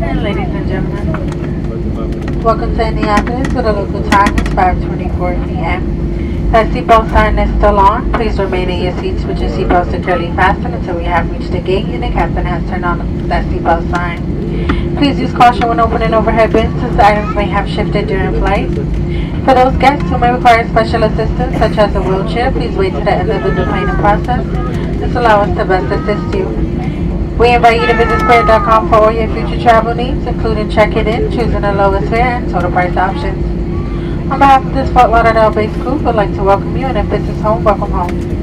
And ladies and gentlemen, welcome to Indianapolis where the local time is 5:24 p.m. That seatbelt sign is still on. Please remain in your seats with your seatbelt securely fastened until we have reached the gate and the captain has turned on that seatbelt sign. Please use caution when opening overhead bins as the items may have shifted during flight. For those guests who may require special assistance such as a wheelchair, please wait to the end of the deplaning process. This will allow us to best assist you. We invite you to visit Square.com for all your future travel needs, including checking in, choosing the lowest fare, and total price options. On behalf of this Fort Lauderdale-based crew, we'd like to welcome you, and if this is home, welcome home.